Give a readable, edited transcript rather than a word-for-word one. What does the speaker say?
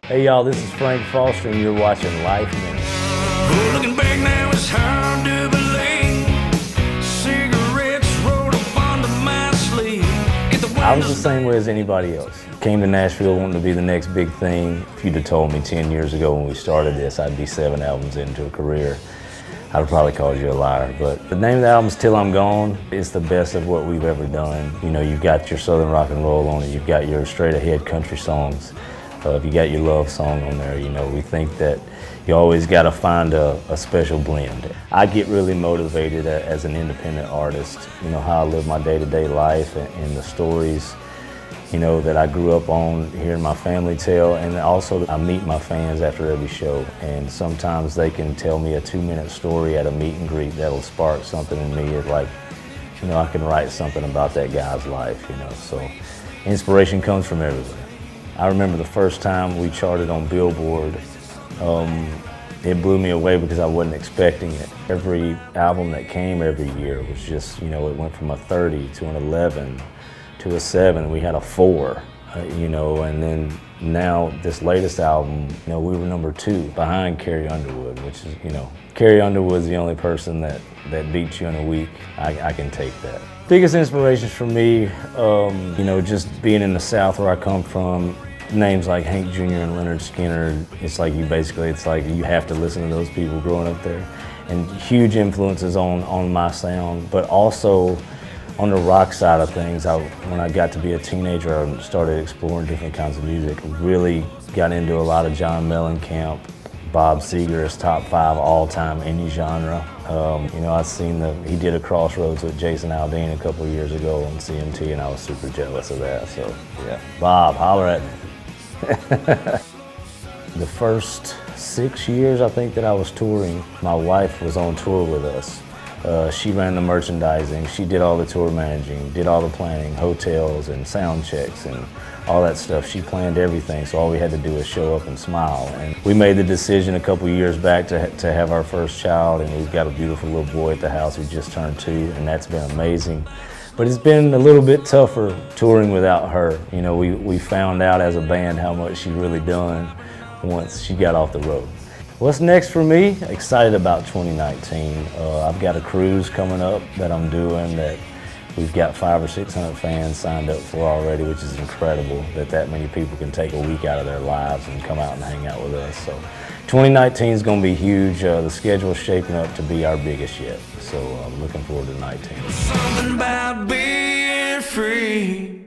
Hey y'all, this is Frank Foster and you're watching LifeMinute. Oh, looking back now, it's hard to believe. Cigarettes rolled up onto my sleeve. I was the same way as anybody else. Came to Nashville wanting to be the next big thing. If you'd have told me 10 years ago when we started this, I'd be 7 albums into a career, I'd have probably called you a liar. But the name of the album is Till I'm Gone. It's the best of what we've ever done. You know, you've got your Southern rock and roll on it. You've got your straight ahead country songs. If you got your love song on there, you know, we think that you always got to find a special blend. I get really motivated as an independent artist, you know, how I live my day-to-day life and the stories, you know, that I grew up on hearing my family tell, and also I meet my fans after every show, and sometimes they can tell me a 2-minute story at a meet and greet that'll spark something in me. It's like, you know, I can write something about that guy's life, you know, so inspiration comes from everywhere. I remember the first time we charted on Billboard, it blew me away because I wasn't expecting it. Every album that came every year was just, you know, it went from a 30 to an 11 to a 7. We had a 4, you know, and then now this latest album, you know, we were number 2 behind Carrie Underwood, which is, you know, Carrie Underwood's the only person that beats you in a week. I can take that. Biggest inspirations for me, you know, just being in the South where I come from, names like Hank Jr. and Leonard Skinner, it's like you have to listen to those people growing up there. And huge influences on my sound, but also on the rock side of things. When I got to be a teenager, I started exploring different kinds of music. Really got into a lot of John Mellencamp, Bob Seger's top 5 all-time any genre. You know, he did a Crossroads with Jason Aldean a couple of years ago on CMT, and I was super jealous of that. So yeah, Bob, holler at me. The first 6 years I think that I was touring, my wife was on tour with us. She ran the merchandising, she did all the tour managing, did all the planning, hotels and sound checks and all that stuff. She planned everything, so all we had to do was show up and smile. And we made the decision a couple years back to have our first child, and we've got a beautiful little boy at the house who just turned 2, and that's been amazing. But it's been a little bit tougher touring without her. You know, we found out as a band how much she really done once she got off the road. What's next for me? Excited about 2019. I've got a cruise coming up that I'm doing that we've got 500 or 600 fans signed up for already, which is incredible that many people can take a week out of their lives and come out and hang out with us. So 2019 is going to be huge. The schedule is shaping up to be our biggest yet. So I'm looking forward to 19. Something about being free.